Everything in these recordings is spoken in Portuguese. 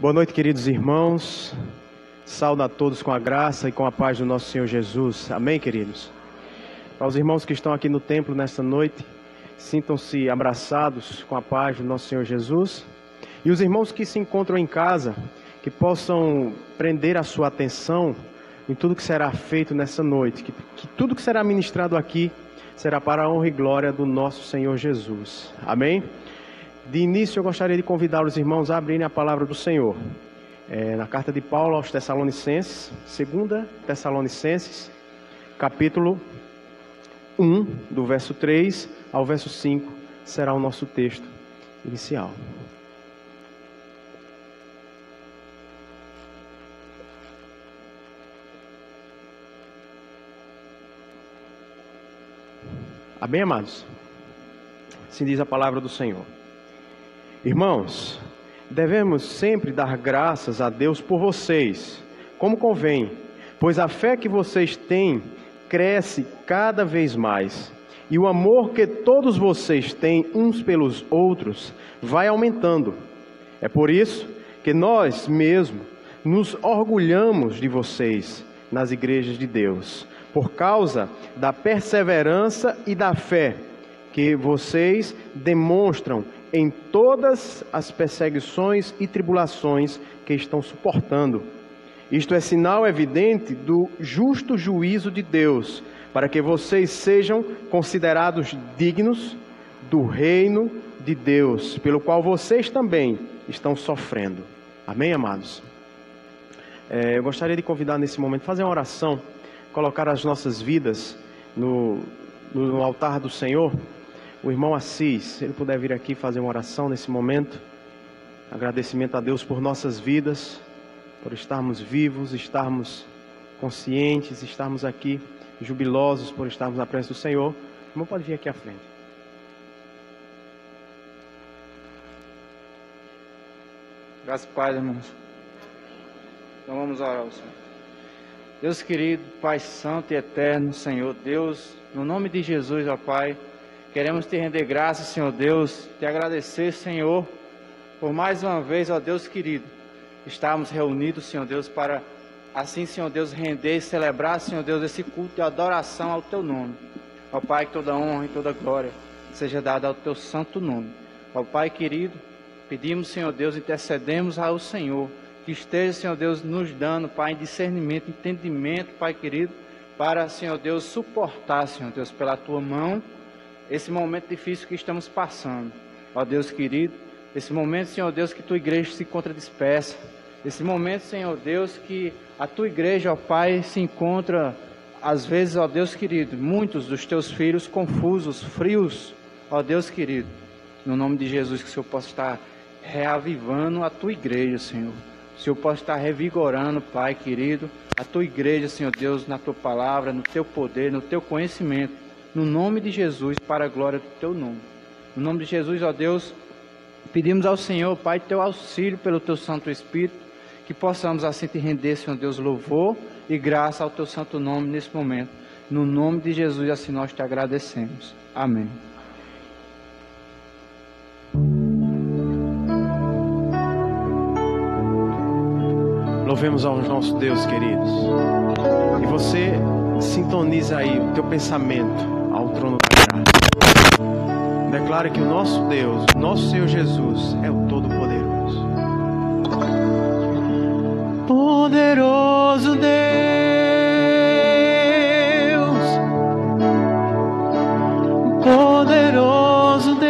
Boa noite, queridos irmãos. Saúdo a todos com a graça e com a paz do nosso Senhor Jesus. Amém, queridos? Para os irmãos que estão aqui no templo nesta noite, sintam-se abraçados com a paz do nosso Senhor Jesus. E os irmãos que se encontram em casa, que possam prender a sua atenção em tudo que será feito nessa noite. Que tudo que será ministrado aqui será para a honra e glória do nosso Senhor Jesus. Amém? De início, eu gostaria de convidar os irmãos a abrirem a palavra do Senhor. Na carta de Paulo aos Tessalonicenses, 2 Tessalonicenses, capítulo 1, do verso 3 ao verso 5, será o nosso texto inicial. Amém, amados? Assim diz a palavra do Senhor. Irmãos, devemos sempre dar graças a Deus por vocês, como convém, pois a fé que vocês têm cresce cada vez mais, e o amor que todos vocês têm uns pelos outros vai aumentando. É por isso que nós mesmos nos orgulhamos de vocês nas igrejas de Deus, por causa da perseverança e da fé que vocês demonstram em todas as perseguições e tribulações que estão suportando. Isto é sinal evidente do justo juízo de Deus, para que vocês sejam considerados dignos do reino de Deus, pelo qual vocês também estão sofrendo. Amém, amados? Eu gostaria de convidar nesse momento, fazer uma oração, colocar as nossas vidas no altar do Senhor. O irmão Assis, se ele puder vir aqui fazer uma oração nesse momento. Agradecimento a Deus por nossas vidas, por estarmos vivos, estarmos conscientes, estarmos aqui jubilosos por estarmos na presença do Senhor. O irmão pode vir aqui à frente. Graças a Pai, irmãos. Então vamos orar ao Senhor. Deus querido, Pai santo e eterno, Senhor Deus, no nome de Jesus, ó Pai, queremos te render graças, Senhor Deus, te agradecer, Senhor, por mais uma vez, ó Deus querido, estarmos reunidos, Senhor Deus, para assim, Senhor Deus, render e celebrar, Senhor Deus, esse culto de adoração ao Teu nome. Ó Pai, que toda honra e toda glória seja dada ao Teu santo nome. Ó Pai querido, pedimos, Senhor Deus, intercedemos ao Senhor, que esteja, Senhor Deus, nos dando, Pai, discernimento, entendimento, Pai querido, para, Senhor Deus, suportar, Senhor Deus, pela Tua mão, esse momento difícil que estamos passando. Ó Deus querido, esse momento, Senhor Deus, que Tua igreja se encontra dispersa, esse momento, Senhor Deus, que a Tua igreja, ó Pai, se encontra, às vezes, ó Deus querido, muitos dos Teus filhos confusos, frios, ó Deus querido, no nome de Jesus, que o Senhor possa estar reavivando a Tua igreja, Senhor. O Senhor possa estar revigorando, Pai querido, a Tua igreja, Senhor Deus, na Tua palavra, no Teu poder, no Teu conhecimento, no nome de Jesus, para a glória do Teu nome. No nome de Jesus, ó Deus, pedimos ao Senhor, Pai, Teu auxílio pelo Teu Santo Espírito, que possamos assim te render, Senhor Deus, louvor e graça ao Teu santo nome nesse momento. No nome de Jesus, assim nós te agradecemos. Amém. Louvemos ao nosso Deus, queridos. E você sintoniza aí o teu pensamento ao trono da graça. Declara que o nosso Deus, nosso Senhor Jesus, é o Todo-Poderoso. Poderoso Deus, poderoso Deus,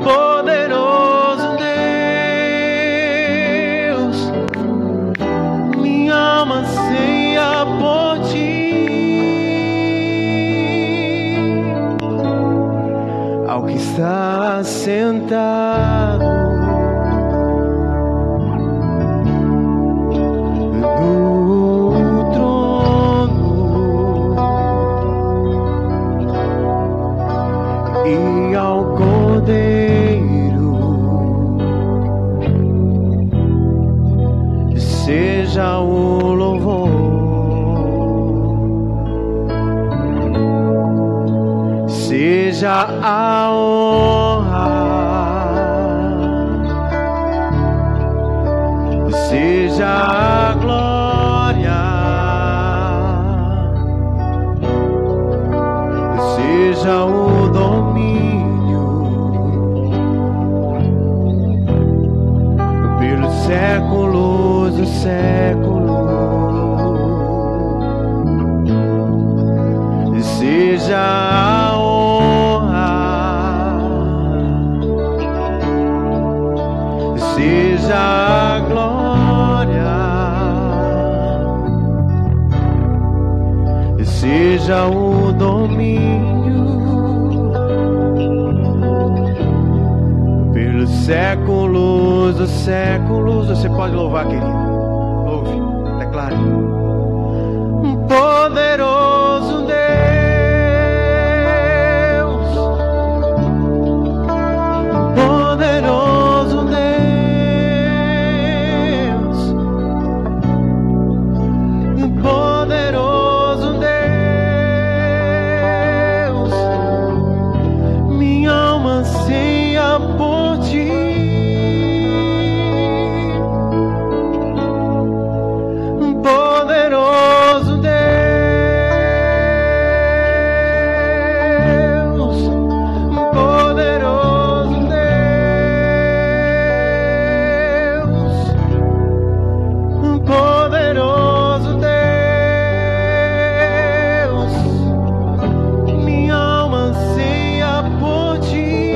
poderoso Deus, minha alma anseia por Ti, ao que está sentado no trono e ao Cordeiro seja o louvor, seja seja a honra, seja a glória, seja o domínio pelos séculos dos séculos. Seja a honra, seja a glória, seja o domínio pelos séculos dos séculos. Você pode louvar, querido. Louve, declare. Poderoso Deus, poderoso Deus, poderoso Deus, minha alma anseia por ti. Poderoso Deus, poderoso Deus, poderoso Deus, minha alma anseia por ti.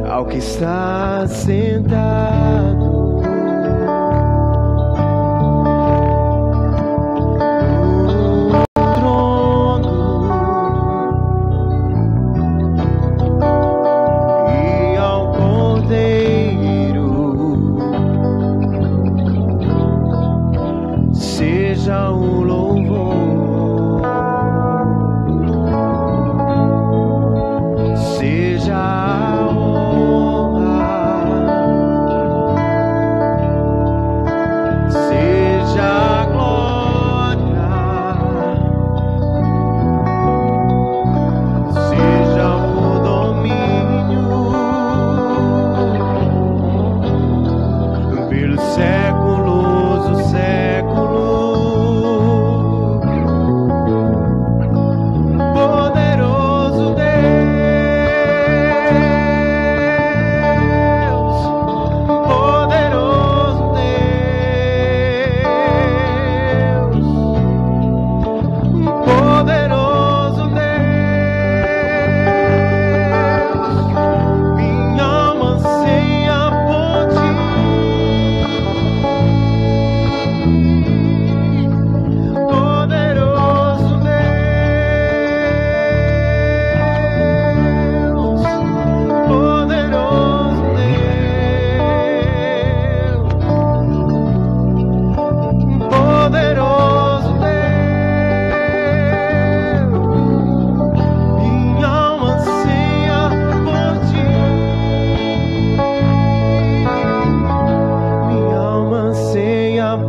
Ao que está sentado seja o louvor, seja a honra, seja a glória, seja o domínio pelos séculos dos séculos.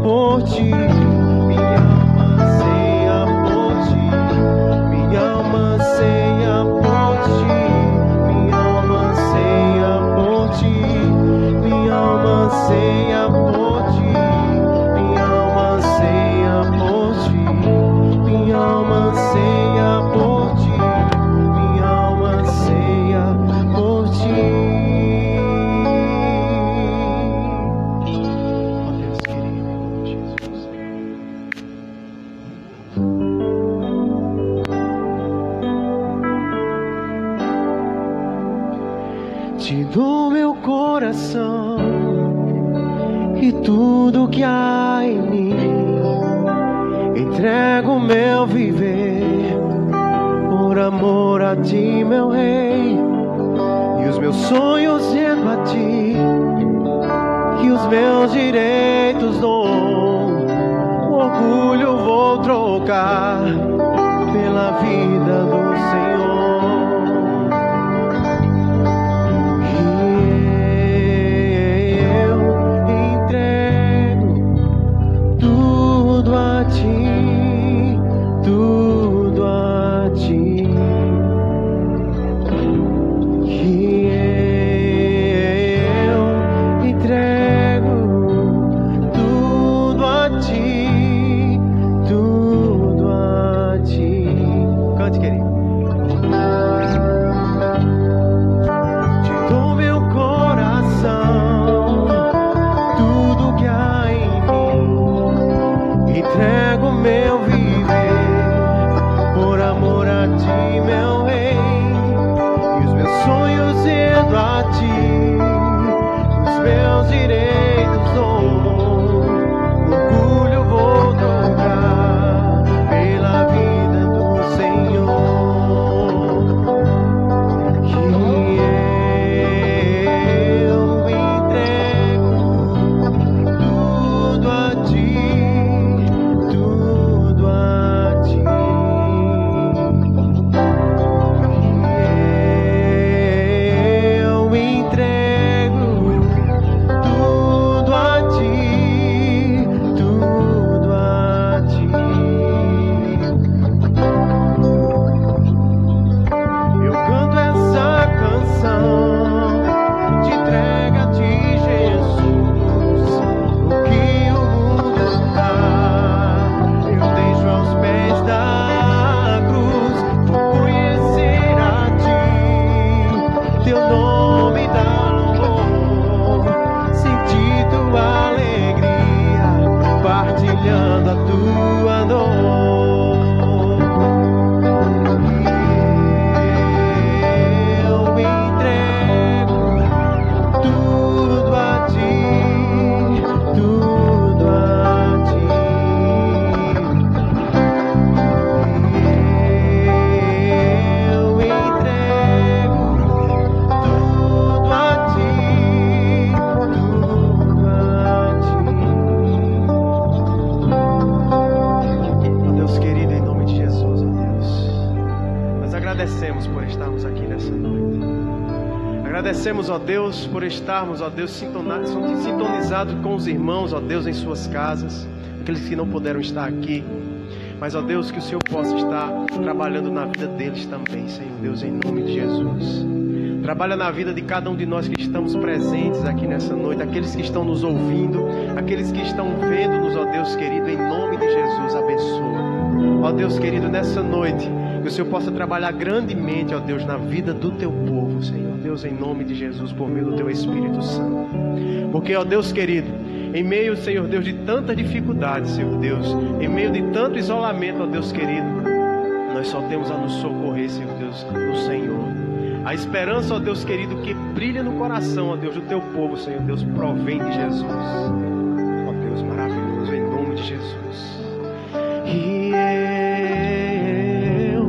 Por ti, minha alma anseia por ti, minha alma anseia por ti, minha alma anseia por ti, minha alma anseia por ti, minha alma anseia por ti, minha alma anseia por ti, minha alma anseia por ti. Te dou meu coração e tudo que há em mim, entrego meu viver por amor a ti, meu rei, e os meus sonhos rendo a ti, e os meus direitos dou, o orgulho vou trocar pela vida do Senhor. A ti, tu agradecemos por estarmos aqui nessa noite. Agradecemos, ó Deus, por estarmos, ó Deus, sintonizados com os irmãos, ó Deus, em suas casas, aqueles que não puderam estar aqui. Mas, ó Deus, que o Senhor possa estar trabalhando na vida deles também, Senhor Deus, em nome de Jesus. Trabalha na vida de cada um de nós que estamos presentes aqui nessa noite, aqueles que estão nos ouvindo, aqueles que estão vendo-nos, ó Deus querido, em nome de Jesus, abençoa. Ó Deus querido, nessa noite, que o Senhor possa trabalhar grandemente, ó Deus, na vida do teu povo, Senhor Deus, em nome de Jesus, por meio do teu Espírito Santo. Porque, ó Deus querido, em meio, Senhor Deus, de tanta dificuldade, Senhor Deus, em meio de tanto isolamento, ó Deus querido, nós só temos a nos socorrer, Senhor Deus, no Senhor. A esperança, ó Deus querido, que brilha no coração, ó Deus, do teu povo, Senhor Deus, provém de Jesus. Ó Deus maravilhoso, em nome de Jesus. E eu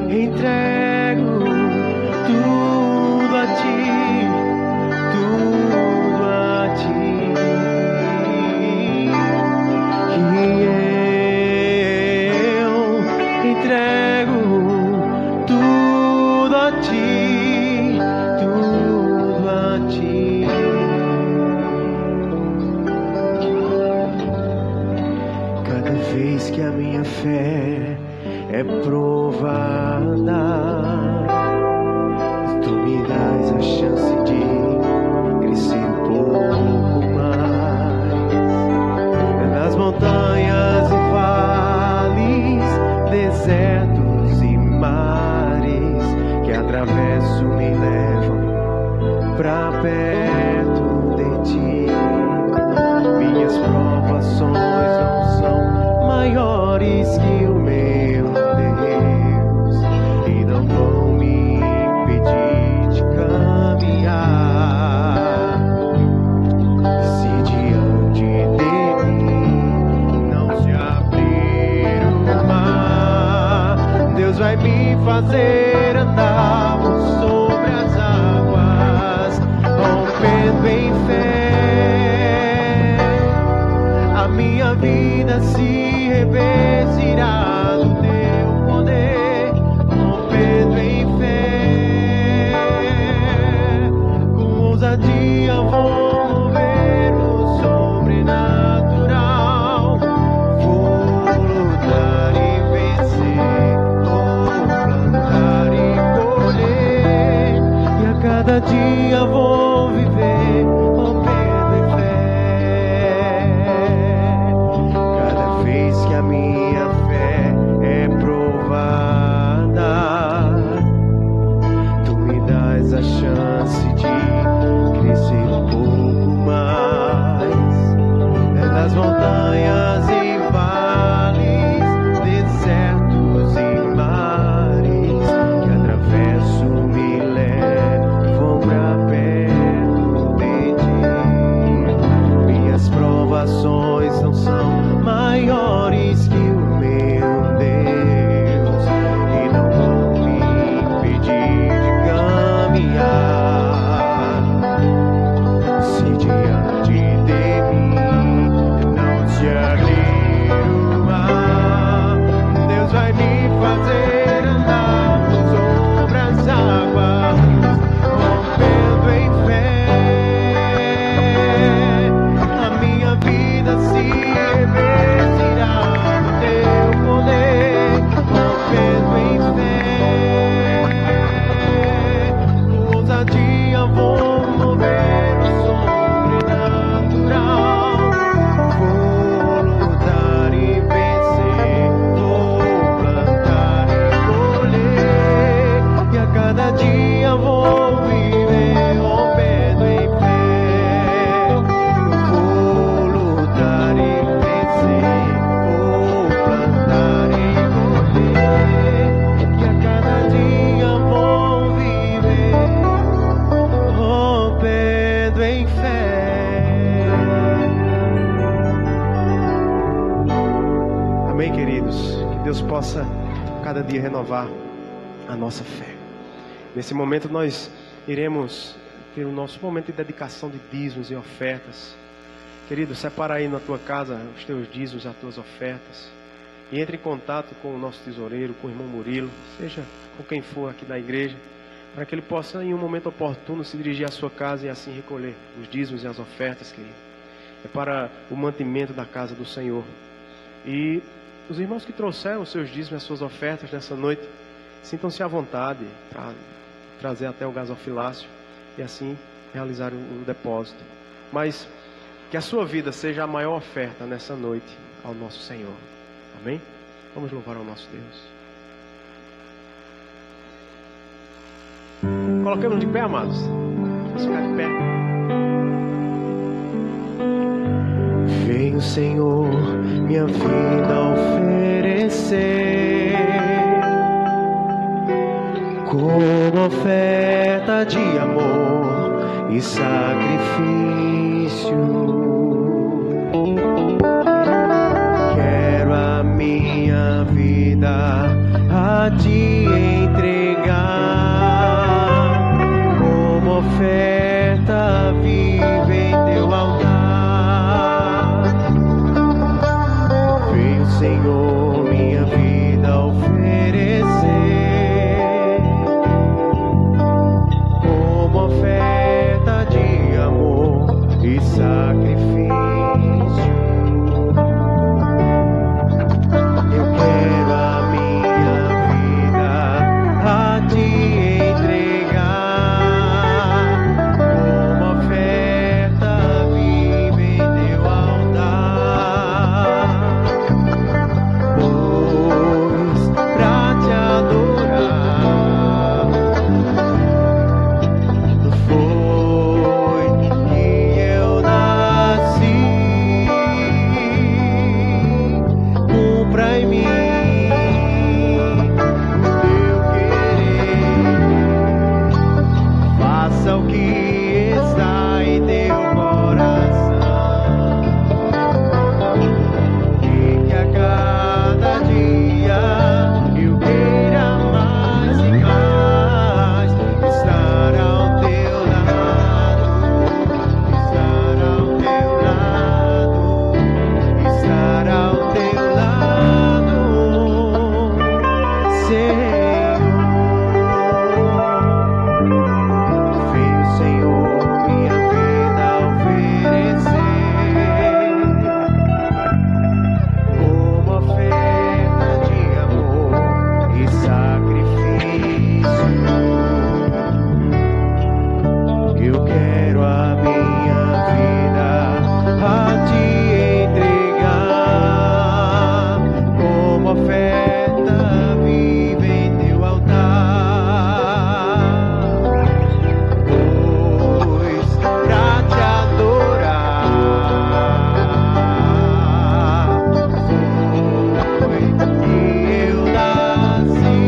entrego tudo a ti, tudo a ti. E eu entrego tudo a ti, tudo a ti. Cada vez que a minha fé é provada, tu me dás a chance de crescer um pouco mais. Nas montanhas e vales, desertos e mares que atravesso me levam pra perto de ti. Minhas provações não são maiores que o meu Deus e não vão me impedir de caminhar. Se diante de mim não se abrir o mar, Deus vai me fazer andar sobre as águas, rompendo em fé. A minha vida se revestirá do teu poder, rompendo em fé. Com ousadia vou mover o sobrenatural. Vou lutar e vencer, vou plantar e colher, e a cada dia vou viver rompendo em fé. Cada vez que a minha fé é provada, tu me dás a chance de crescer um pouco mais. É nas montanhas e vales, desertos e mares que atravesso me levam pra perto de ti. Minhas provações não são maiores que o meu Deus e não vão me impedir de caminhar. Se diante de mim não se abrir o mar, Deus vai me fazer andar sobre as águas, rompendo em fé. A minha vida se revestirá do teu poder, rompendo em fé. Com ousadia vou mover o sobrenatural. Vou lutar e vencer, vou plantar e colher, e a cada dia vou viver rompendo em fé. Vou lutar e vencer, vou plantar e colher, e a cada dia vou viver rompendo em fé. Amém, queridos? Que Deus possa cada dia renovar a nossa fé. Nesse momento nós iremos ter o nosso momento de dedicação de dízimos e ofertas. Querido, separa aí na tua casa os teus dízimos, as tuas ofertas. e entre em contato com o nosso tesoureiro, com o irmão Murilo, seja com quem for aqui da igreja, para que ele possa, em um momento oportuno, se dirigir à sua casa e assim recolher os dízimos e as ofertas, querido. É para o mantimento da casa do Senhor. E os irmãos que trouxeram os seus dízimos e as suas ofertas nessa noite, sintam-se à vontade para trazer até o gasofilácio e assim realizar o depósito. Mas que a sua vida seja a maior oferta nessa noite ao nosso Senhor. Amém? Vamos louvar ao nosso Deus. Coloquemos de pé, amados. Vamos ficar de pé. Vem o Senhor, minha vida oferecer como oferta de amor e sacrifício. Quero a minha vida a te entregar como oferta viva em teu altar. Vem o Senhor, minha vida oferecer como oferta de amor e sacrifício. Eu quero a minha vida a te entregar como oferta viva em teu altar. Pois pra te adorar foi que eu nasci. Cumpra em mim o teu querer, faça o que está em teu coração, e que a cada dia eu queira mais e mais estar ao teu lado, estar ao teu lado, estar ao teu lado, Senhor. Vem o Senhor, minha vida oferecer como oferta de amor e sacrifício. Eu quero a minha vida a te entregar como oferta viva em teu altar. Pois pra te adorar foi que eu nasci.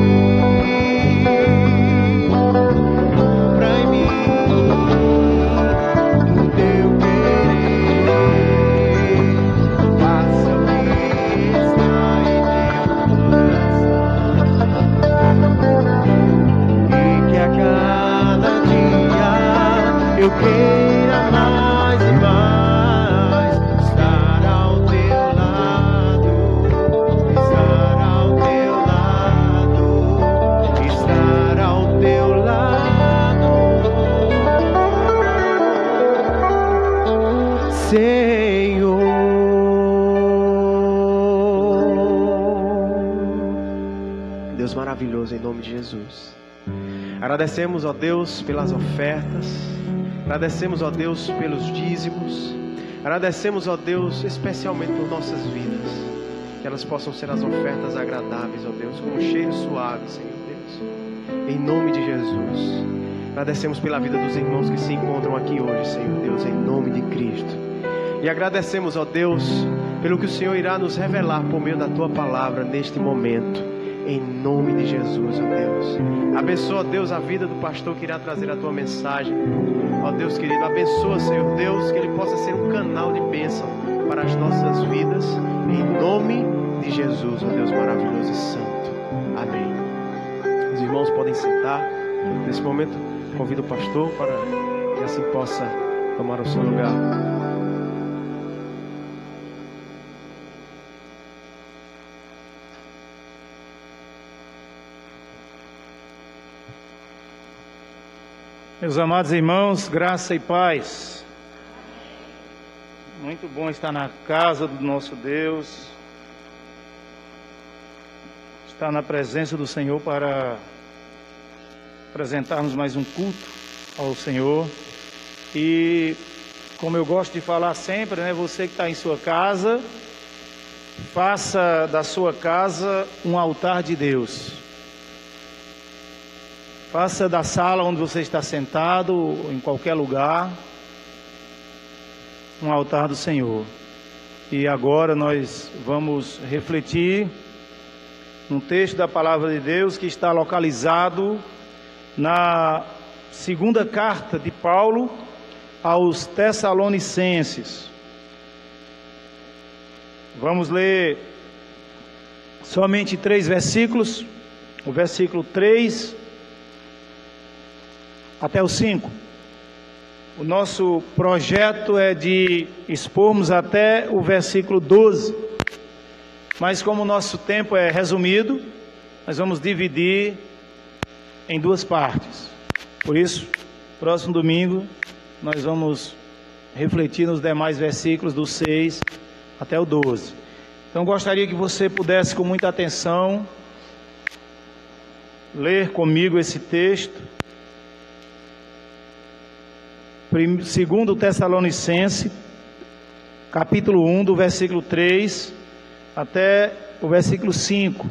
Cumpra em mim o teu querer, faça o que está em teu coração, e que a cada dia eu queira mais e mais estar ao teu lado, estar ao teu lado, estar ao teu lado, Senhor. Deus maravilhoso, em nome de Jesus. Agradecemos, ó Deus, pelas ofertas. Agradecemos, ó Deus, pelos dízimos. Agradecemos, ó Deus, especialmente por nossas vidas. Que elas possam ser as ofertas agradáveis, ó Deus, com um cheiro suave, Senhor Deus. Em nome de Jesus. Agradecemos pela vida dos irmãos que se encontram aqui hoje, Senhor Deus, em nome de Cristo. E agradecemos, ó Deus, pelo que o Senhor irá nos revelar por meio da Tua palavra neste momento. Em nome de Jesus, ó Deus. Abençoa, ó Deus, a vida do pastor que irá trazer a Tua mensagem. Ó Deus querido, abençoa, Senhor Deus, que ele possa ser um canal de bênção para as nossas vidas. Em nome de Jesus, ó Deus maravilhoso e santo. Amém. Os irmãos podem sentar. Nesse momento, convido o pastor para que assim possa tomar o seu lugar. Meus amados irmãos, graça e paz. Muito bom estar na casa do nosso Deus, estar na presença do Senhor para apresentarmos mais um culto ao Senhor. E como eu gosto de falar sempre, né, você que está em sua casa, faça da sua casa um altar de Deus. Faça da sala onde você está sentado, em qualquer lugar, um altar do Senhor. E agora nós vamos refletir num texto da Palavra de Deus que está localizado na segunda carta de Paulo aos Tessalonicenses. Vamos ler somente 3 versículos, o versículo 3 até o 5. O nosso projeto é de expormos até o versículo 12, mas como o nosso tempo é resumido, nós vamos dividir em 2 partes. Por isso, próximo domingo, nós vamos refletir nos demais versículos do 6 até o 12. Então, gostaria que você pudesse, com muita atenção, ler comigo esse texto. Segundo Tessalonicenses, capítulo 1, do versículo 3 até o versículo 5.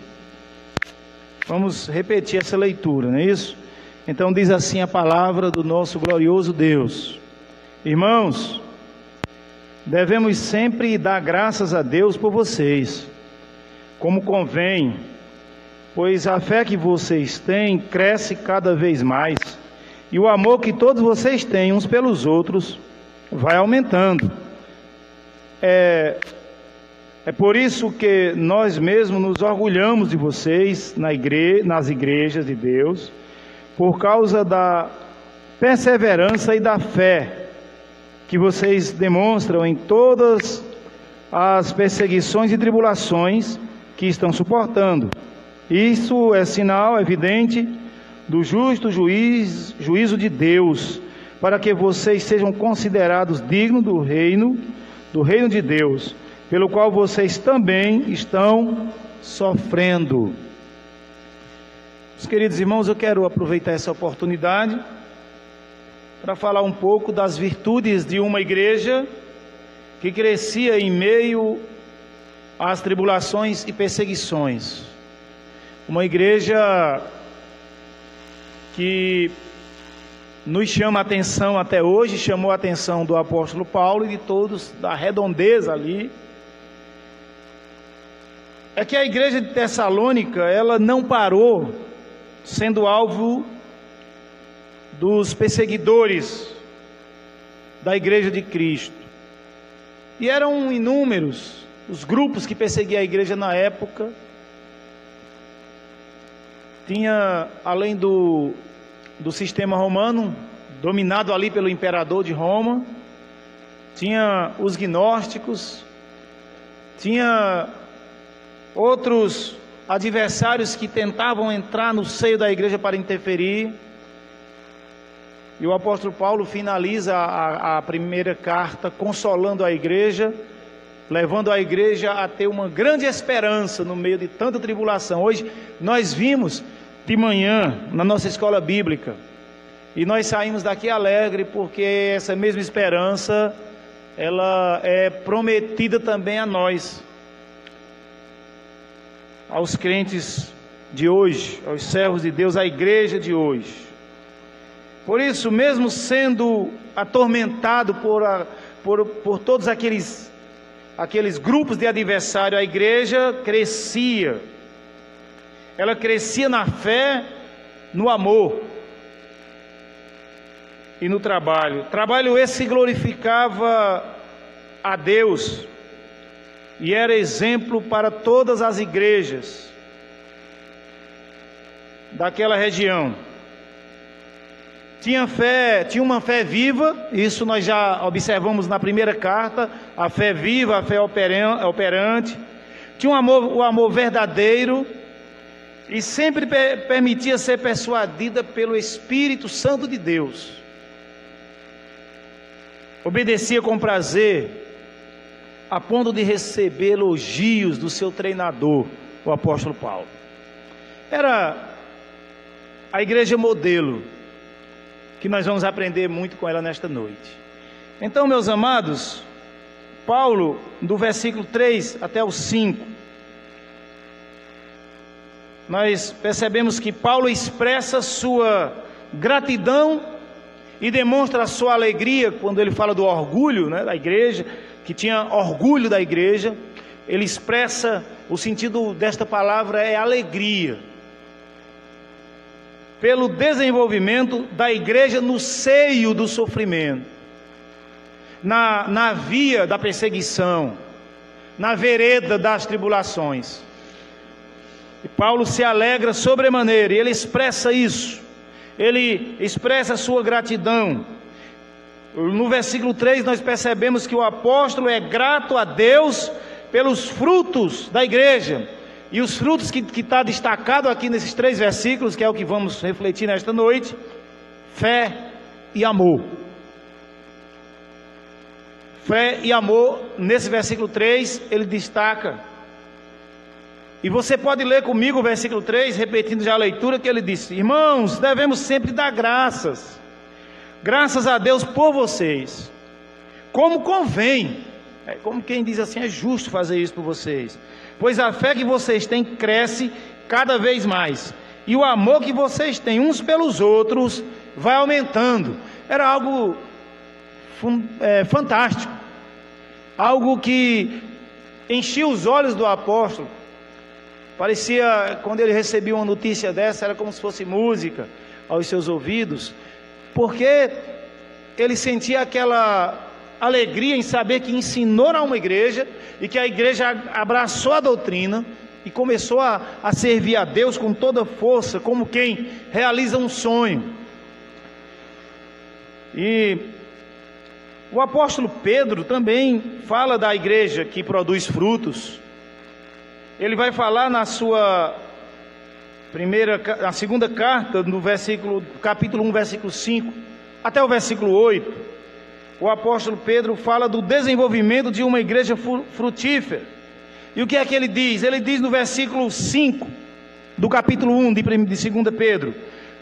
Vamos repetir essa leitura, não é isso? Então diz assim a palavra do nosso glorioso Deus: Irmãos, devemos sempre dar graças a Deus por vocês, como convém, pois a fé que vocês têm cresce cada vez mais, e o amor que todos vocês têm uns pelos outros vai aumentando. É por isso que nós mesmos nos orgulhamos de vocês nas igrejas de Deus, por causa da perseverança e da fé que vocês demonstram em todas as perseguições e tribulações que estão suportando. Isso é sinal evidente do justo juízo de Deus, para que vocês sejam considerados dignos do reino de Deus, pelo qual vocês também estão sofrendo. Meus queridos irmãos, eu quero aproveitar essa oportunidade para falar um pouco das virtudes de uma igreja que crescia em meio às tribulações e perseguições. Uma igreja que nos chama a atenção até hoje, chamou a atenção do apóstolo Paulo e de todos da redondeza ali, é que a igreja de Tessalônica, ela não parou sendo alvo dos perseguidores da igreja de Cristo. E eram inúmeros os grupos que perseguiam a igreja na época. Tinha, além do sistema romano, dominado ali pelo imperador de Roma, tinha os gnósticos, tinha outros adversários que tentavam entrar no seio da igreja para interferir. E o apóstolo Paulo finaliza a primeira carta consolando a igreja, levando a igreja a ter uma grande esperança no meio de tanta tribulação. Hoje nós vimos de manhã na nossa escola bíblica, e nós saímos daqui alegre, porque essa mesma esperança, ela é prometida também a nós, aos crentes de hoje, aos servos de Deus, à igreja de hoje. Por isso, mesmo sendo atormentado por todos aqueles grupos de adversário, a igreja crescia. Ela crescia na fé, no amor e no trabalho. Trabalho esse que glorificava a Deus e era exemplo para todas as igrejas daquela região. Tinha uma fé viva, isso nós já observamos na primeira carta, a fé viva, a fé operante. Tinha o amor verdadeiro, e sempre permitia ser persuadida pelo Espírito Santo de Deus. Obedecia com prazer, a ponto de receber elogios do seu treinador, o apóstolo Paulo. Era a igreja modelo, que nós vamos aprender muito com ela nesta noite. Então, meus amados, Paulo, do versículo 3 até o 5, nós percebemos que Paulo expressa sua gratidão e demonstra a sua alegria quando ele fala do orgulho, né, da igreja, que tinha orgulho da igreja. Ele expressa, o sentido desta palavra é alegria, pelo desenvolvimento da igreja no seio do sofrimento, na via da perseguição, na vereda das tribulações. E Paulo se alegra sobremaneira, e ele expressa isso, ele expressa a sua gratidão. No versículo 3 nós percebemos que o apóstolo é grato a Deus pelos frutos da igreja, e os frutos que está destacado aqui nesses 3 versículos, que é o que vamos refletir nesta noite: fé e amor. Fé e amor, nesse versículo 3, ele destaca. E você pode ler comigo o versículo 3, repetindo já a leitura, que ele disse: irmãos, devemos sempre dar graças a Deus por vocês, como convém, como quem diz assim, é justo fazer isso por vocês, pois a fé que vocês têm cresce cada vez mais, e o amor que vocês têm uns pelos outros vai aumentando. Era algo fantástico, algo que enchia os olhos do apóstolo. Parecia, quando ele recebia uma notícia dessa, era como se fosse música aos seus ouvidos, porque ele sentia aquela alegria em saber que ensinou a uma igreja, e que a igreja abraçou a doutrina e começou a servir a Deus com toda força, como quem realiza um sonho. E o apóstolo Pedro também fala da igreja que produz frutos. Ele vai falar na segunda carta, no capítulo 1, versículo 5, até o versículo 8, o apóstolo Pedro fala do desenvolvimento de uma igreja frutífera. E o que é que ele diz? Ele diz no versículo 5, do capítulo 1 de 2 Pedro: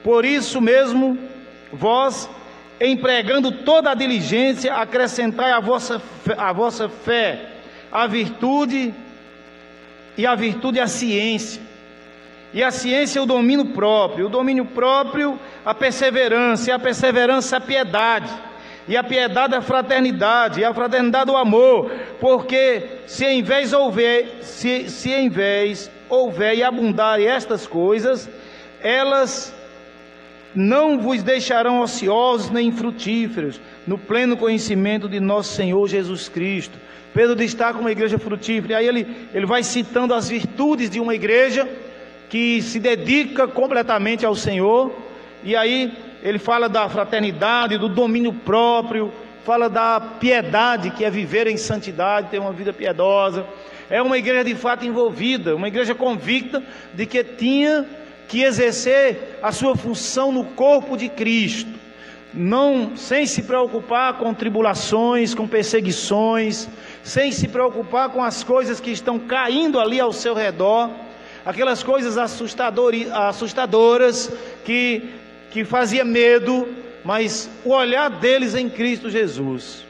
por isso mesmo, vós, empregando toda a diligência, acrescentai a vossa fé, a virtude, e a virtude a ciência, e a ciência o domínio próprio a perseverança, e a perseverança a piedade, e a piedade a fraternidade, e a fraternidade o amor, porque se em vez houver e abundarem estas coisas, elas não vos deixarão ociosos nem infrutíferos, no pleno conhecimento de nosso Senhor Jesus Cristo. Pedro destaca uma igreja frutífera, e aí ele vai citando as virtudes de uma igreja que se dedica completamente ao Senhor. E aí ele fala da fraternidade, do domínio próprio, fala da piedade, que é viver em santidade, ter uma vida piedosa. É uma igreja de fato envolvida, uma igreja convicta de que tinha que exercer a sua função no corpo de Cristo, não, sem se preocupar com tribulações, com perseguições, sem se preocupar com as coisas que estão caindo ali ao seu redor, aquelas coisas assustadoras que fazia medo, mas o olhar deles em Cristo Jesus,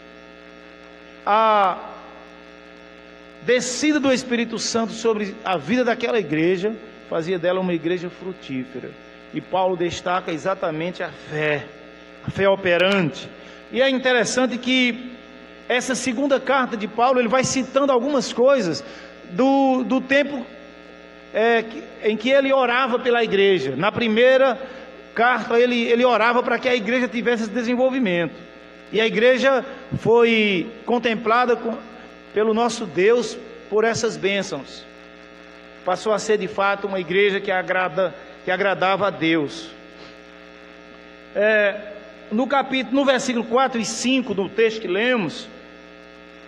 a descida do Espírito Santo sobre a vida daquela igreja, fazia dela uma igreja frutífera. E Paulo destaca exatamente a fé operante. E é interessante que essa segunda carta de Paulo, ele vai citando algumas coisas do tempo em que ele orava pela igreja. Na primeira carta ele orava para que a igreja tivesse esse desenvolvimento, e a igreja foi contemplada pelo nosso Deus por essas bênçãos, passou a ser de fato uma igreja que agradava a Deus. No versículo 4 e 5 do texto que lemos,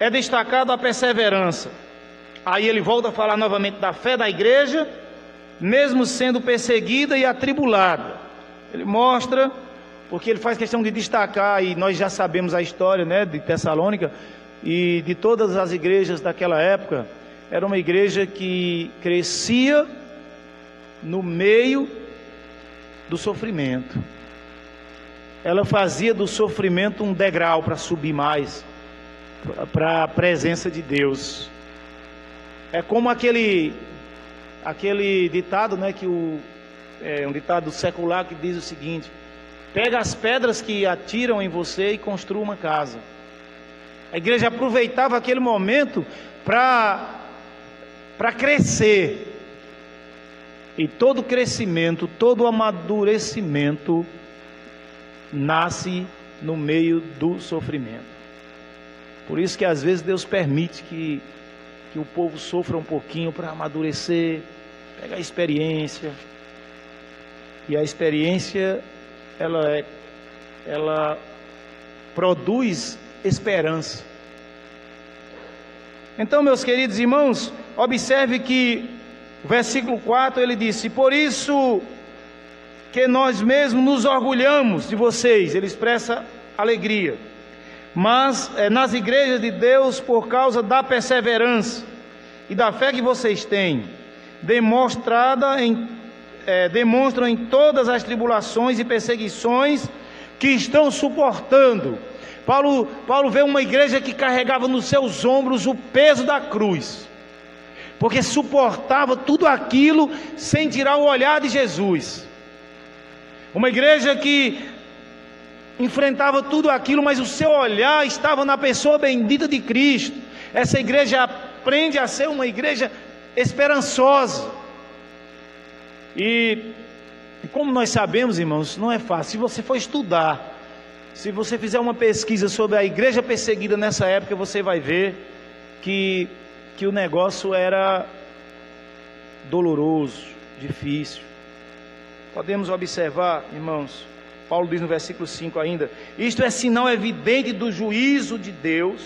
é destacado a perseverança. Aí ele volta a falar novamente da fé da igreja mesmo sendo perseguida e atribulada. Ele mostra, porque ele faz questão de destacar, e nós já sabemos a história, né, de Tessalônica e de todas as igrejas daquela época. Era uma igreja que crescia no meio do sofrimento. Ela fazia do sofrimento um degrau para subir mais para a presença de Deus. É como aquele ditado, né, é um ditado secular que diz o seguinte: pega as pedras que atiram em você e construa uma casa. A igreja aproveitava aquele momento para crescer. E todo crescimento, todo amadurecimento nasce no meio do sofrimento. Por isso que às vezes Deus permite que o povo sofra um pouquinho para amadurecer, pegar experiência. E a experiência, ela produz esperança. Então, meus queridos irmãos, observe que o versículo 4 ele disse: por isso que nós mesmos nos orgulhamos de vocês. Ele expressa alegria, mas nas igrejas de Deus, por causa da perseverança e da fé que vocês têm, demonstram em todas as tribulações e perseguições que estão suportando. Paulo vê uma igreja que carregava nos seus ombros o peso da cruz, porque suportava tudo aquilo sem tirar o olhar de Jesus. Uma igreja que enfrentava tudo aquilo, mas o seu olhar estava na pessoa bendita de Cristo. Essa igreja aprende a ser uma igreja esperançosa. E como nós sabemos, irmãos, não é fácil. Se você for estudar, se você fizer uma pesquisa sobre a igreja perseguida nessa época, você vai ver que o negócio era doloroso, difícil. Podemos observar, irmãos, Paulo diz no versículo 5 ainda: isto é sinal evidente do juízo de Deus,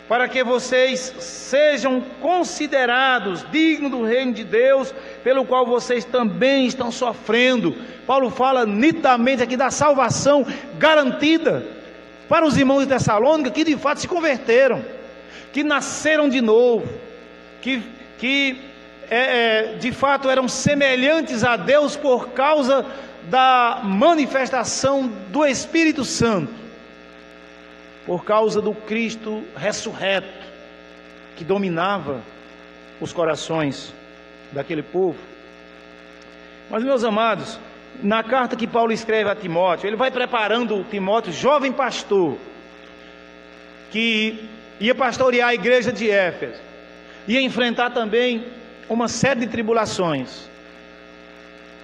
para que vocês sejam considerados dignos do reino de Deus, pelo qual vocês também estão sofrendo. Paulo fala nitidamente aqui da salvação garantida para os irmãos de Tessalônica, que de fato se converteram, que nasceram de novo, que de fato eram semelhantes a Deus por causa da manifestação do Espírito Santo, por causa do Cristo ressurreto, que dominava os corações daquele povo. Mas, meus amados, na carta que Paulo escreve a Timóteo, ele vai preparando Timóteo, jovem pastor, que ia pastorear a igreja de Éfeso, ia enfrentar também uma série de tribulações.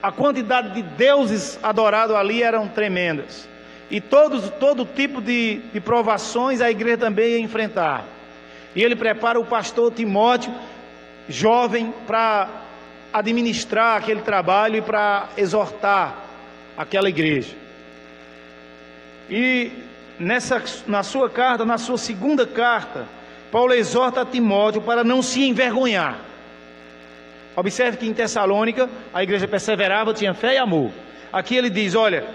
A quantidade de deuses adorados ali eram tremendas, e todo tipo de provações a igreja também ia enfrentar. E ele prepara o pastor Timóteo, jovem, para administrar aquele trabalho e para exortar aquela igreja. E na sua carta, na sua segunda carta, Paulo exorta a Timóteo para não se envergonhar. Observe que em Tessalônica a igreja perseverava, tinha fé e amor. Aqui ele diz: olha,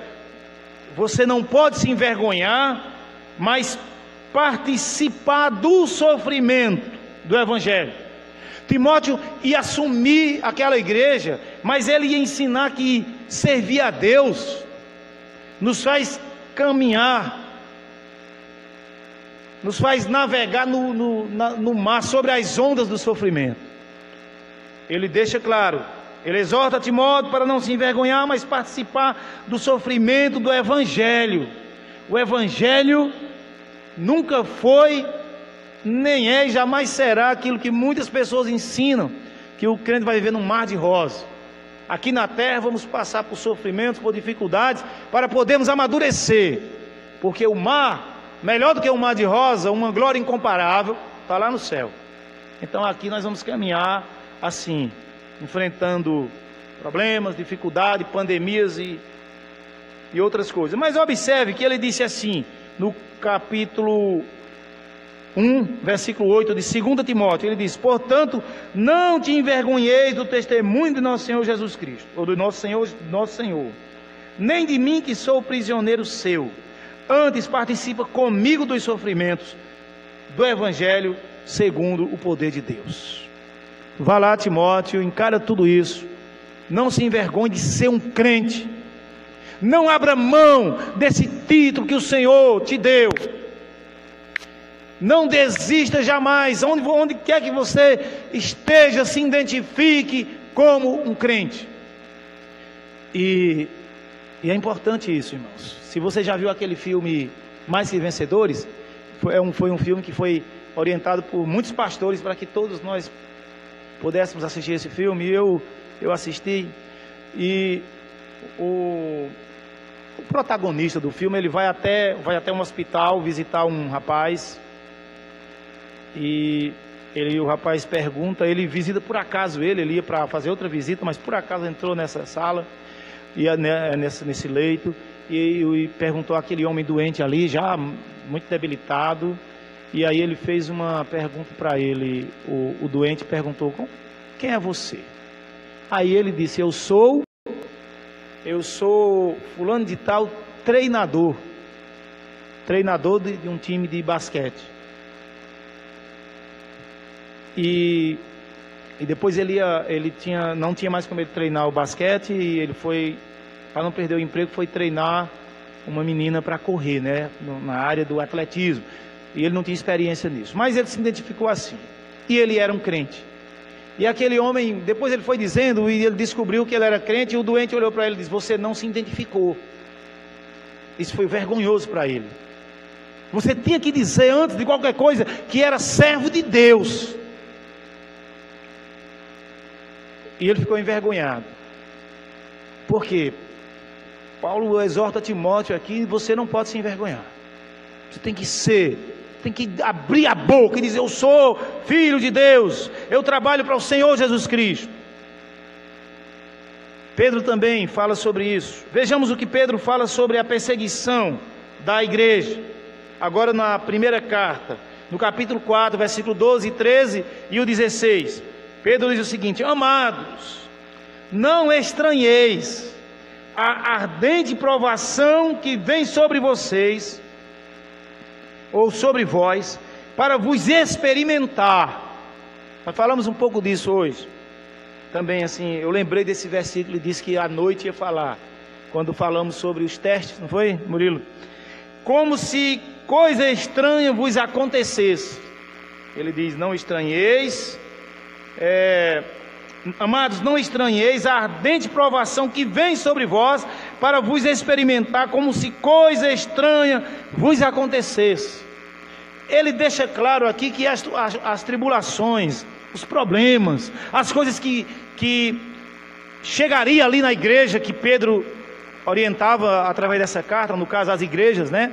você não pode se envergonhar, mas participar do sofrimento do Evangelho. Timóteo ia assumir aquela igreja, mas ele ia ensinar que servir a Deus nos faz caminhar, nos faz navegar no mar, sobre as ondas do sofrimento. Ele deixa claro, ele exorta Timóteo para não se envergonhar, mas participar do sofrimento do Evangelho. O Evangelho nunca foi, nem é e jamais será aquilo que muitas pessoas ensinam, que o crente vai viver num mar de rosas. Aqui na terra vamos passar por sofrimentos, por dificuldades, para podermos amadurecer, porque o mar, melhor do que um mar de rosa, uma glória incomparável, está lá no céu. Então aqui nós vamos caminhar assim, enfrentando problemas, dificuldades, pandemias e outras coisas. Mas observe que ele disse assim, no capítulo 1, versículo 8 de 2 Timóteo, ele diz: portanto, não te envergonheis do testemunho de nosso Senhor Jesus Cristo, ou do nosso Senhor, nem de mim que sou prisioneiro seu, antes participa comigo dos sofrimentos do Evangelho segundo o poder de Deus. Vá lá, Timóteo, encara tudo isso, não se envergonhe de ser um crente, não abra mão desse título que o Senhor te deu. Não desista jamais, onde quer que você esteja, se identifique como um crente. E é importante isso, irmãos. Se você já viu aquele filme Mais Que Vencedores, foi um filme que foi orientado por muitos pastores para que todos nós pudéssemos assistir esse filme. Eu assisti, e o protagonista do filme, ele vai até um hospital visitar um rapaz. E o rapaz pergunta, ele visita por acaso, ele ia para fazer outra visita, mas por acaso entrou nessa sala, nesse leito, e perguntou àquele homem doente ali, já muito debilitado, e aí ele fez uma pergunta para ele, o doente perguntou: quem é você? Aí ele disse: eu sou fulano de tal, treinador de um time de basquete. E depois não tinha mais como ele treinar o basquete, e ele foi, para não perder o emprego, foi treinar uma menina para correr, né, na área do atletismo, e ele não tinha experiência nisso, mas ele se identificou assim, e ele era um crente. E aquele homem, depois ele foi dizendo, e ele descobriu que ele era crente, e o doente olhou para ele e disse: você não se identificou. Isso foi vergonhoso para ele. Você tinha que dizer antes de qualquer coisa que era servo de Deus. E ele ficou envergonhado. Por quê? Paulo exorta Timóteo aqui: você não pode se envergonhar. Você tem que abrir a boca e dizer: eu sou filho de Deus, eu trabalho para o Senhor Jesus Cristo. Pedro também fala sobre isso. Vejamos o que Pedro fala sobre a perseguição da igreja, agora na primeira carta, no capítulo 4, versículo 12, 13 e o 16. Pedro diz o seguinte: amados, não estranheis a ardente provação que vem sobre vocês, ou sobre vós, para vos experimentar. Nós falamos um pouco disso hoje. Também assim, eu lembrei desse versículo e disse que à noite ia falar, quando falamos sobre os testes, não foi, Murilo? Como se coisa estranha vos acontecesse. Ele diz: não estranheis, amados, não estranheis a ardente provação que vem sobre vós, para vos experimentar, como se coisa estranha vos acontecesse. Ele deixa claro aqui que as tribulações, os problemas, as coisas que chegaria ali na igreja, que Pedro orientava através dessa carta, no caso as igrejas, né?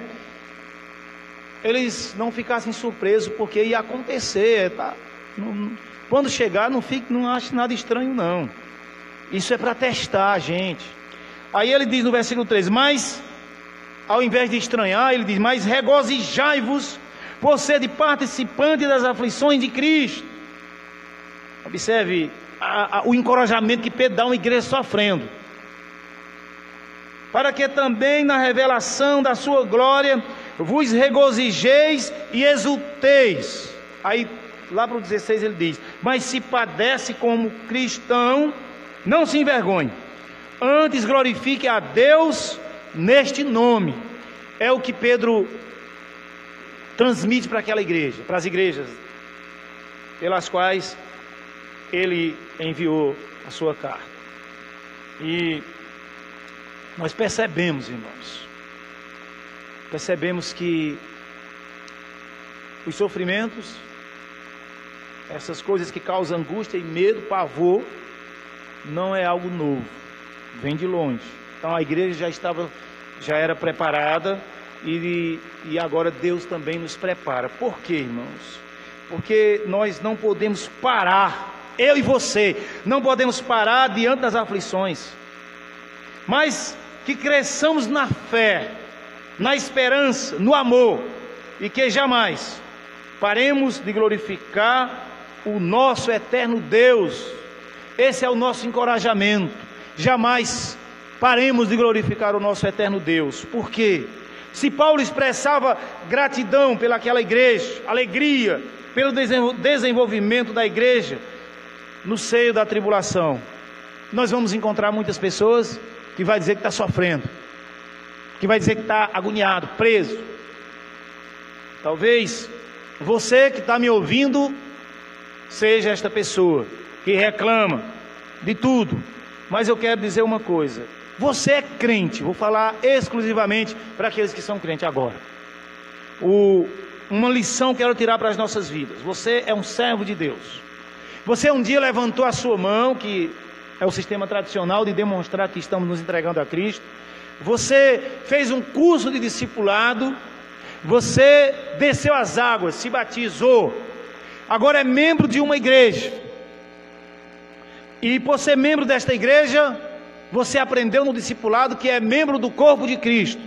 Eles não ficassem surpresos, porque ia acontecer, tá? Quando chegar, não ache nada estranho, não. Isso é para testar a gente. Aí ele diz no versículo 13: mas, ao invés de estranhar, ele diz: mas regozijai-vos por ser de participante das aflições de Cristo. Observe o encorajamento que Pedro dá a uma igreja sofrendo. Para que também na revelação da sua glória vos regozijeis e exulteis. Aí lá para o 16 ele diz: mas se padece como cristão, não se envergonhe, antes glorifique a Deus neste nome. É o que Pedro transmite para aquela igreja, para as igrejas pelas quais ele enviou a sua carta. E nós percebemos, irmãos, que os sofrimentos, essas coisas que causam angústia e medo, pavor, não é algo novo, vem de longe. Então a igreja já era preparada, e agora Deus também nos prepara. Por quê, irmãos? Porque nós não podemos parar, eu e você, não podemos parar diante das aflições, mas que cresçamos na fé, na esperança, no amor, e que jamais paremos de glorificar o nosso eterno Deus. Esse é o nosso encorajamento. Jamais paremos de glorificar o nosso eterno Deus. Por quê? Se Paulo expressava gratidão pelaquela igreja, alegria pelo desenvolvimento da igreja no seio da tribulação, nós vamos encontrar muitas pessoas que vai dizer que está sofrendo, que vai dizer que está agoniado, preso. Talvez você que está me ouvindo seja esta pessoa que reclama de tudo, mas eu quero dizer uma coisa: você é crente. Vou falar exclusivamente para aqueles que são crentes agora. Uma lição quero tirar para as nossas vidas: você é um servo de Deus. Você um dia levantou a sua mão, que é o sistema tradicional de demonstrar que estamos nos entregando a Cristo. Você fez um curso de discipulado, você desceu as águas, se batizou, agora é membro de uma igreja. E por ser membro desta igreja, você aprendeu no discipulado que é membro do corpo de Cristo.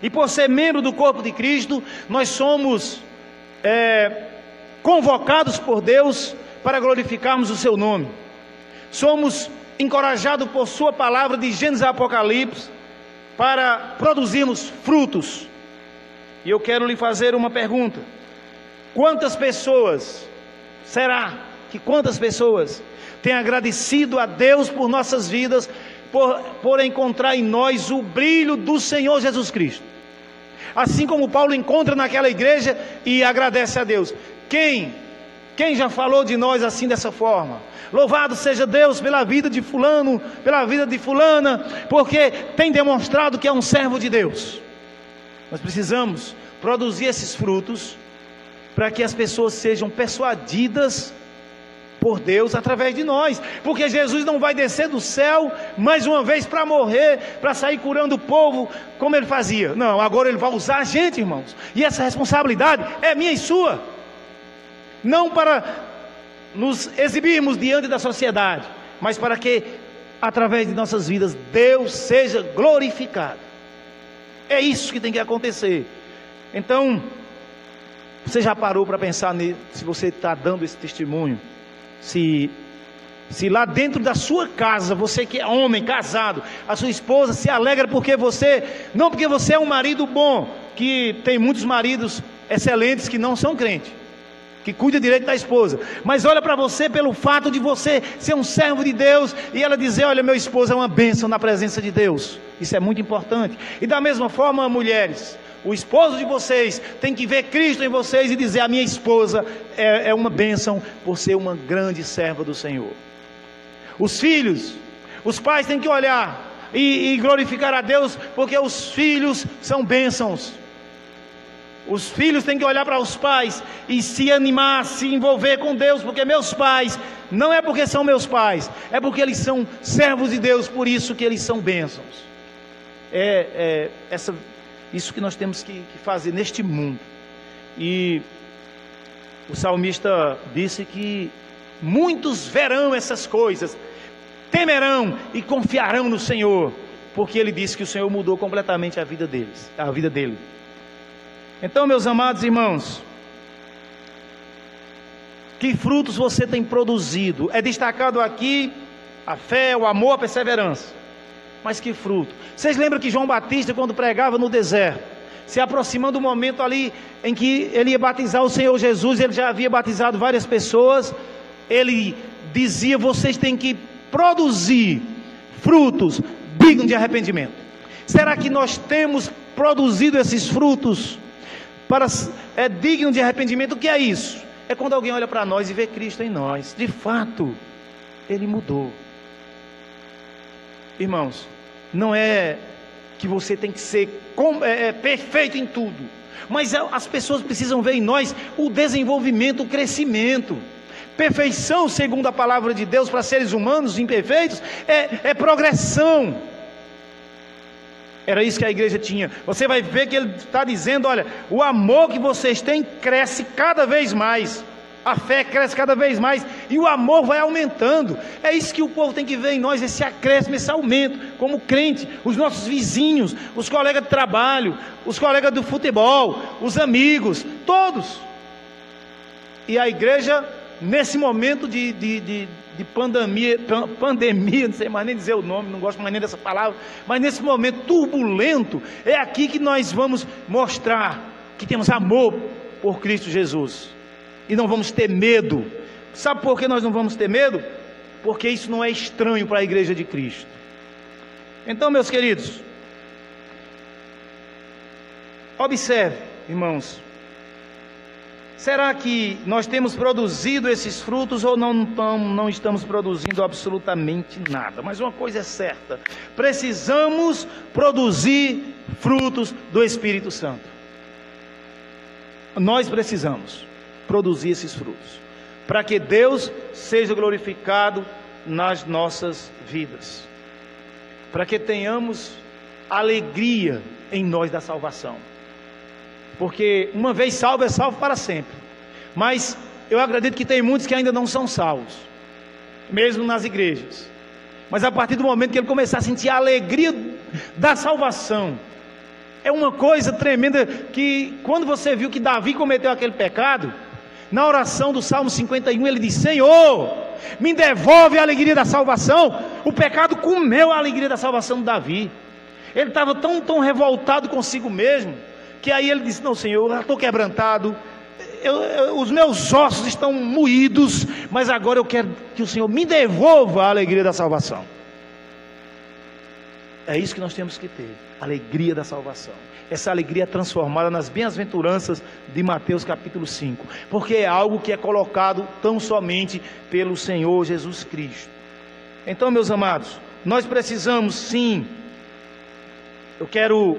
E por ser membro do corpo de Cristo, nós somos convocados por Deus para glorificarmos o seu nome. Somos encorajados por sua palavra de Gênesis a Apocalipse para produzirmos frutos. E eu quero lhe fazer uma pergunta: quantas pessoas têm agradecido a Deus por nossas vidas, por encontrar em nós o brilho do Senhor Jesus Cristo? Assim como Paulo encontra naquela igreja e agradece a Deus. Quem já falou de nós assim, dessa forma? Louvado seja Deus pela vida de fulano, pela vida de fulana, porque tem demonstrado que é um servo de Deus. Nós precisamos produzir esses frutos para que as pessoas sejam persuadidas por Deus através de nós, porque Jesus não vai descer do céu mais uma vez para morrer, para sair curando o povo como ele fazia. Não, agora ele vai usar a gente, irmãos, e essa responsabilidade é minha e sua, não para nos exibirmos diante da sociedade, mas para que através de nossas vidas Deus seja glorificado. É isso que tem que acontecer. Então, você já parou para pensar nisso? Se você está dando esse testemunho, se lá dentro da sua casa, você que é homem casado, a sua esposa se alegra porque não porque você é um marido bom, que tem muitos maridos excelentes que não são crentes, que cuida direito da esposa, mas olha para você pelo fato de você ser um servo de Deus, e ela dizer: olha, meu esposo é uma bênção na presença de Deus. Isso é muito importante. E da mesma forma, mulheres, o esposo de vocês tem que ver Cristo em vocês e dizer: a minha esposa é uma bênção por ser uma grande serva do Senhor. Os filhos, os pais têm que olhar e glorificar a Deus, porque os filhos são bênçãos. Os filhos têm que olhar para os pais e se animar, se envolver com Deus, porque meus pais, não é porque são meus pais, é porque eles são servos de Deus, por isso que eles são bênçãos. Isso que nós temos que fazer neste mundo. E o salmista disse que muitos verão essas coisas, temerão e confiarão no Senhor, porque ele disse que o Senhor mudou completamente a vida dele. Então, meus amados irmãos, que frutos você tem produzido? É destacado aqui a fé, o amor, a perseverança. Mas que fruto? Vocês lembram que João Batista, quando pregava no deserto, se aproximando do momento ali em que ele ia batizar o Senhor Jesus, ele já havia batizado várias pessoas, ele dizia: vocês têm que produzir frutos dignos de arrependimento. Será que nós temos produzido esses frutos dignos de arrependimento? O que é isso? É quando alguém olha para nós e vê Cristo em nós. De fato, Ele mudou. Irmãos, não é que você tem que ser perfeito em tudo, mas as pessoas precisam ver em nós o desenvolvimento, o crescimento. Perfeição, segundo a palavra de Deus, para seres humanos imperfeitos, é progressão. Era isso que a igreja tinha. Você vai ver que ele está dizendo: olha, o amor que vocês têm cresce cada vez mais, a fé cresce cada vez mais, e o amor vai aumentando. É isso que o povo tem que ver em nós, esse acréscimo, esse aumento, como crente. Os nossos vizinhos, os colegas de trabalho, os colegas do futebol, os amigos, todos. E a igreja, nesse momento de pandemia, não sei mais nem dizer o nome, não gosto mais nem dessa palavra, mas nesse momento turbulento, é aqui que nós vamos mostrar que temos amor por Cristo Jesus. E não vamos ter medo. Sabe por que nós não vamos ter medo? Porque isso não é estranho para a igreja de Cristo. Então, meus queridos, observe, irmãos, será que nós temos produzido esses frutos ou não estamos produzindo absolutamente nada? Mas uma coisa é certa, precisamos produzir frutos do Espírito Santo. Nós precisamos produzir esses frutos, para que Deus seja glorificado nas nossas vidas, para que tenhamos alegria em nós da salvação. Porque uma vez salvo é salvo para sempre. Mas eu acredito que tem muitos que ainda não são salvos, mesmo nas igrejas. Mas a partir do momento que ele começar a sentir a alegria da salvação, é uma coisa tremenda. Que quando você viu que Davi cometeu aquele pecado, na oração do Salmo 51 ele diz: Senhor, me devolve a alegria da salvação. O pecado comeu a alegria da salvação de Davi. Ele estava tão revoltado consigo mesmo, que aí ele disse: não, Senhor, eu já estou quebrantado, os meus ossos estão moídos, mas agora eu quero que o Senhor me devolva a alegria da salvação. É isso que nós temos que ter, alegria da salvação. Essa alegria é transformada nas bem-aventuranças de Mateus capítulo 5, porque é algo que é colocado tão somente pelo Senhor Jesus Cristo. Então, meus amados, nós precisamos sim. Eu quero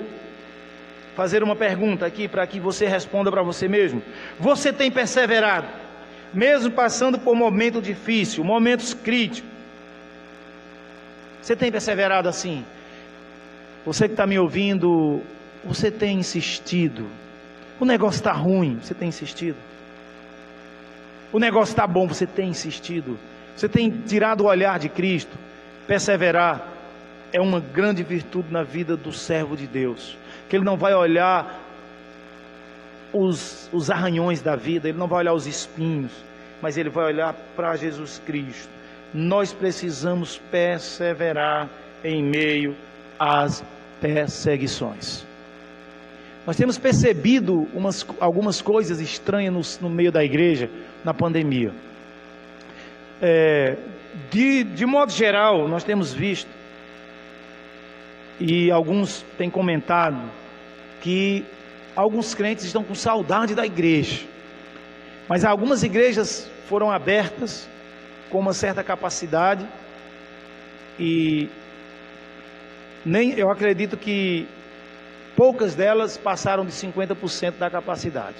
fazer uma pergunta aqui para que você responda para você mesmo. Você tem perseverado, mesmo passando por momento difícil, momentos críticos? Você tem perseverado assim? Você que está me ouvindo, você tem insistido? O negócio está ruim, você tem insistido? O negócio está bom, você tem insistido? Você tem tirado o olhar de Cristo? Perseverar é uma grande virtude na vida do servo de Deus, que ele não vai olhar os arranhões da vida, ele não vai olhar os espinhos, mas ele vai olhar para Jesus Cristo. Nós precisamos perseverar em meio às perseguições. Nós temos percebido algumas coisas estranhas no meio da igreja na pandemia. De modo geral, nós temos visto, e alguns têm comentado, que alguns crentes estão com saudade da igreja. Mas algumas igrejas foram abertas com uma certa capacidade, e eu acredito que poucas delas passaram de 50% da capacidade.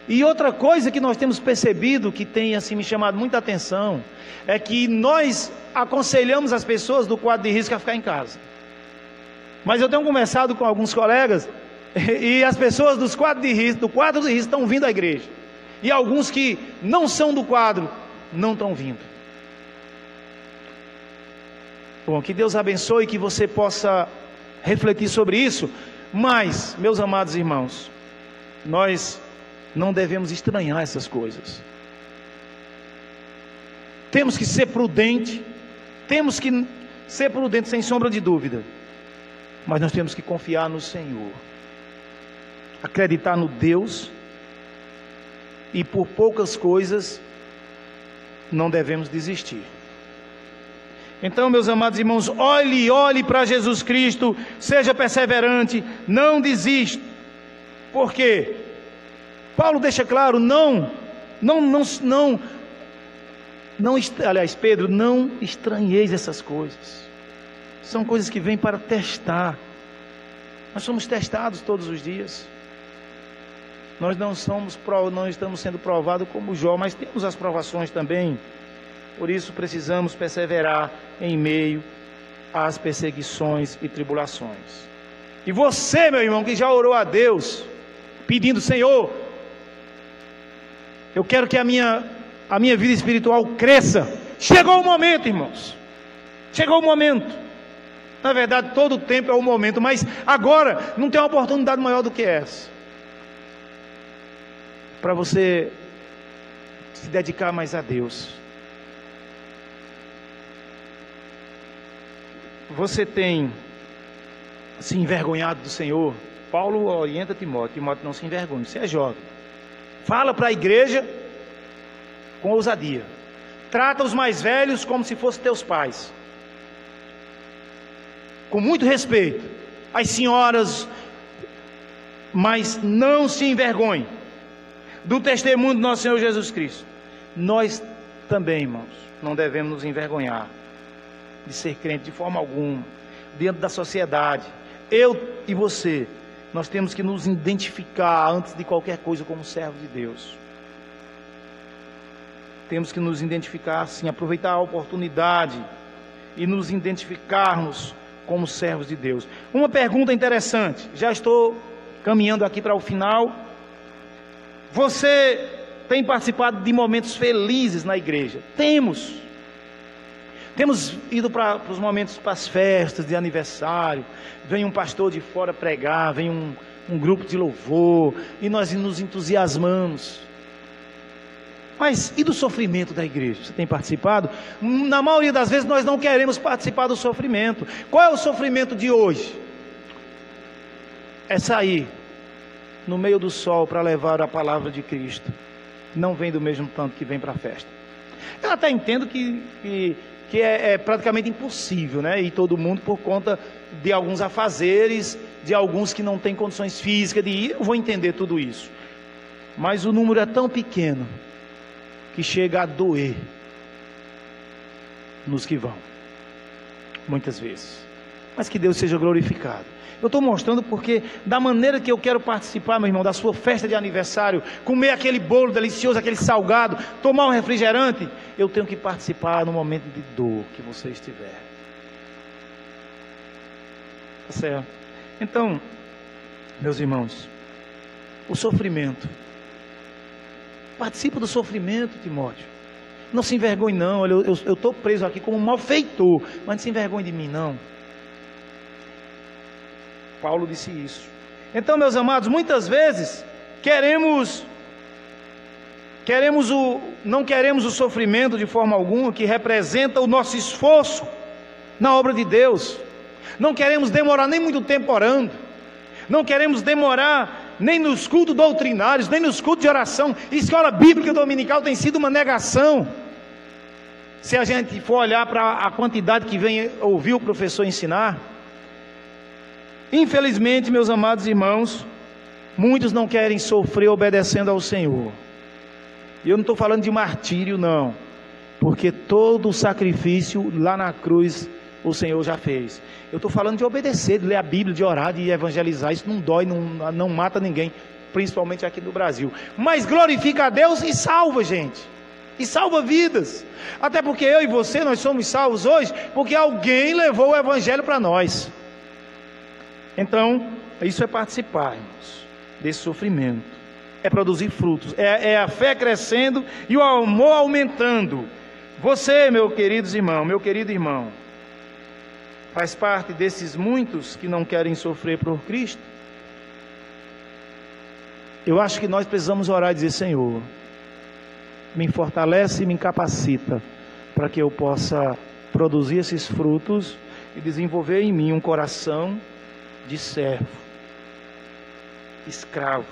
E outra coisa que nós temos percebido, que tem assim me chamado muita atenção, é que nós aconselhamos as pessoas do quadro de risco a ficar em casa. Mas eu tenho conversado com alguns colegas, e as pessoas do quadro de risco estão vindo à igreja. E alguns que não são do quadro não estão vindo. Bom, que Deus abençoe e que você possa refletir sobre isso. Mas, meus amados irmãos, nós não devemos estranhar essas coisas. Temos que ser prudentes, sem sombra de dúvida. Mas nós temos que confiar no Senhor, acreditar no Deus, e por poucas coisas não devemos desistir. Então, meus amados irmãos, olhe para Jesus Cristo, seja perseverante, não desista. Por quê? Paulo deixa claro, Pedro, não estranheis essas coisas. São coisas que vêm para testar. Nós somos testados todos os dias. Nós não estamos sendo provados como Jó, mas temos as provações também. Por isso precisamos perseverar em meio às perseguições e tribulações. E você, meu irmão, que já orou a Deus, pedindo: Senhor, eu quero que a minha vida espiritual cresça. Chegou o momento, irmãos. Chegou o momento. Na verdade, todo o tempo é o momento, mas agora não tem uma oportunidade maior do que essa, para você se dedicar mais a Deus. Você tem se envergonhado do Senhor? Paulo orienta Timóteo: Timóteo, não se envergonhe, você é jovem. Fala para a igreja com ousadia. Trata os mais velhos como se fossem teus pais, com muito respeito. As senhoras, mas não se envergonhe do testemunho do nosso Senhor Jesus Cristo. Nós também, irmãos, não devemos nos envergonhar de ser crente de forma alguma, dentro da sociedade. Eu e você, nós temos que nos identificar antes de qualquer coisa como servo de Deus. Temos que nos identificar assim, aproveitar a oportunidade e nos identificarmos como servos de Deus. Uma pergunta interessante, já estou caminhando aqui para o final. Você tem participado de momentos felizes na igreja? Temos ido para os momentos, para as festas de aniversário. Vem um pastor de fora pregar, vem um grupo de louvor, e nós nos entusiasmamos. Mas e do sofrimento da igreja? Você tem participado? Na maioria das vezes nós não queremos participar do sofrimento. Qual é o sofrimento de hoje? É sair no meio do sol para levar a palavra de Cristo. Não vem do mesmo tanto que vem para a festa. Eu até entendo que é praticamente impossível, né? E todo mundo, por conta de alguns afazeres, de alguns que não têm condições físicas de ir, eu vou entender tudo isso. Mas o número é tão pequeno que chega a doer nos que vão, muitas vezes. Mas que Deus seja glorificado. Eu estou mostrando porque, da maneira que eu quero participar, meu irmão, da sua festa de aniversário, comer aquele bolo delicioso, aquele salgado, tomar um refrigerante, eu tenho que participar no momento de dor que você estiver. Tá certo? Então, meus irmãos, o sofrimento. Participa do sofrimento, Timóteo. Não se envergonhe não. Olha, eu estou preso aqui como um malfeitor, mas não se envergonhe de mim não. Paulo disse isso. Então, meus amados, muitas vezes não queremos o sofrimento de forma alguma, que representa o nosso esforço na obra de Deus. Não queremos demorar nem muito tempo orando. Não queremos demorar nem nos cultos doutrinários, nem nos cultos de oração. Escola bíblica dominical tem sido uma negação. Se a gente for olhar para a quantidade que vem ouvir o professor ensinar, infelizmente, meus amados irmãos, muitos não querem sofrer obedecendo ao Senhor. E eu não estou falando de martírio não, porque todo o sacrifício lá na cruz o Senhor já fez. Eu estou falando de obedecer, de ler a Bíblia, de orar, de evangelizar. Isso não dói, não mata ninguém, principalmente aqui no Brasil. Mas glorifica a Deus e salva gente, e salva vidas. Até porque eu e você, nós somos salvos hoje porque alguém levou o evangelho para nós. Então, isso é participar, irmãos, desse sofrimento. É produzir frutos, é a fé crescendo e o amor aumentando. Você, meu querido irmão, faz parte desses muitos que não querem sofrer por Cristo. Eu acho que nós precisamos orar e dizer: Senhor, me fortalece e me capacita para que eu possa produzir esses frutos e desenvolver em mim um coração de servo, escravo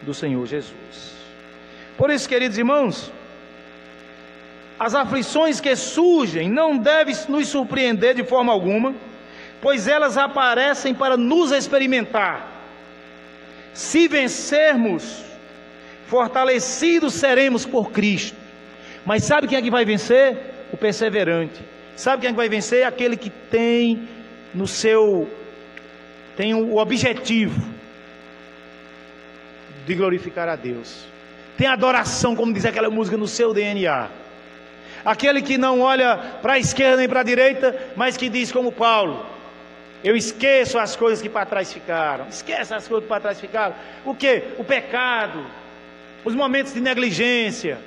do Senhor Jesus. Por isso, queridos irmãos, as aflições que surgem não devem nos surpreender de forma alguma, pois elas aparecem para nos experimentar. Se vencermos, fortalecidos seremos por Cristo. Mas sabe quem é que vai vencer? O perseverante. Sabe quem é que vai vencer? Aquele que tem tem o objetivo de glorificar a Deus. Tem adoração, como diz aquela música, no seu DNA. Aquele que não olha para a esquerda nem para a direita, mas que diz como Paulo: eu esqueço as coisas que para trás ficaram. Esquece as coisas que para trás ficaram. O que? O pecado, os momentos de negligência,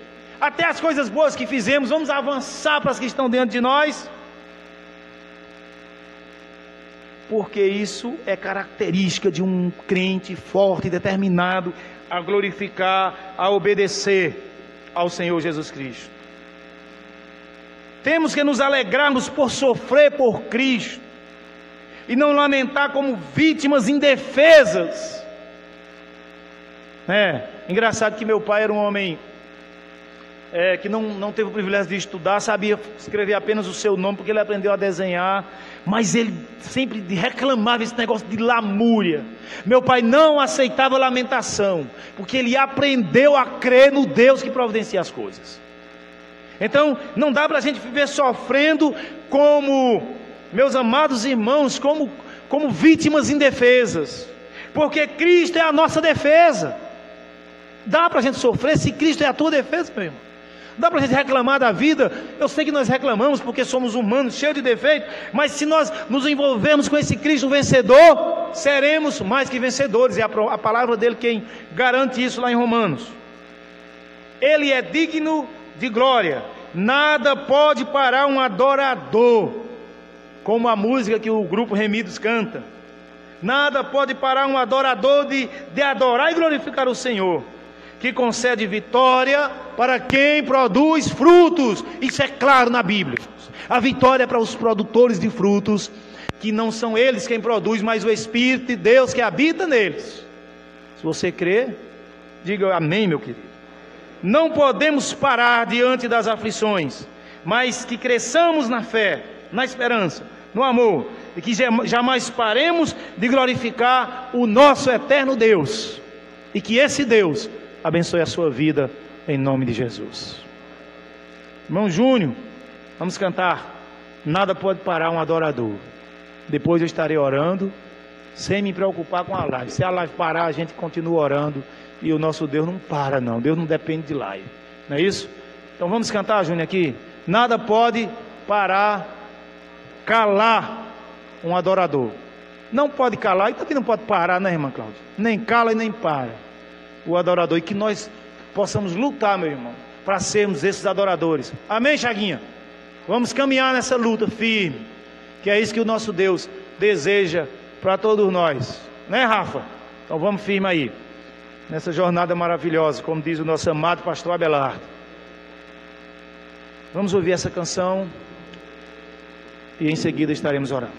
até as coisas boas que fizemos. Vamos avançar para as que estão dentro de nós, porque isso é característica de um crente forte, determinado a glorificar, a obedecer ao Senhor Jesus Cristo. Temos que nos alegrarmos por sofrer por Cristo e não lamentar como vítimas indefesas. Engraçado que meu pai era um homem que não teve o privilégio de estudar, sabia escrever apenas o seu nome, porque ele aprendeu a desenhar, mas ele sempre reclamava esse negócio de lamúria. Meu pai não aceitava lamentação, porque ele aprendeu a crer no Deus que providencia as coisas. Então, não dá para a gente viver sofrendo como, meus amados irmãos, como vítimas indefesas, porque Cristo é a nossa defesa. Dá para a gente sofrer se Cristo é a tua defesa, meu irmão. Dá para a gente reclamar da vida. Eu sei que nós reclamamos porque somos humanos, cheios de defeitos, mas se nós nos envolvermos com esse Cristo vencedor, seremos mais que vencedores. É a palavra dele quem garante isso lá em Romanos. Ele é digno de glória. Nada pode parar um adorador, como a música que o grupo Remidos canta. Nada pode parar um adorador de adorar e glorificar o Senhor, que concede vitória para quem produz frutos. Isso é claro na Bíblia. A vitória é para os produtores de frutos, que não são eles quem produz, mas o Espírito de Deus que habita neles. Se você crê, diga amém, meu querido. Não podemos parar diante das aflições, mas que cresçamos na fé, na esperança, no amor, e que jamais paremos de glorificar o nosso eterno Deus, e que esse Deus abençoe a sua vida em nome de Jesus. Irmão Júnior, vamos cantar Nada Pode Parar um Adorador. Depois eu estarei orando, sem me preocupar com a live. Se a live parar, a gente continua orando, e o nosso Deus não para não. Deus não depende de live, não é isso? Então vamos cantar, Júnior, aqui. Nada pode parar, calar um adorador. Não pode calar e também não pode parar, né, irmã Cláudia? Nem cala e nem para o adorador, e que nós possamos lutar, meu irmão, para sermos esses adoradores. Amém, Chaguinha? Vamos caminhar nessa luta firme, que é isso que o nosso Deus deseja para todos nós, né, Rafa? Então vamos firme aí, nessa jornada maravilhosa, como diz o nosso amado pastor Abelardo. Vamos ouvir essa canção e em seguida estaremos orando.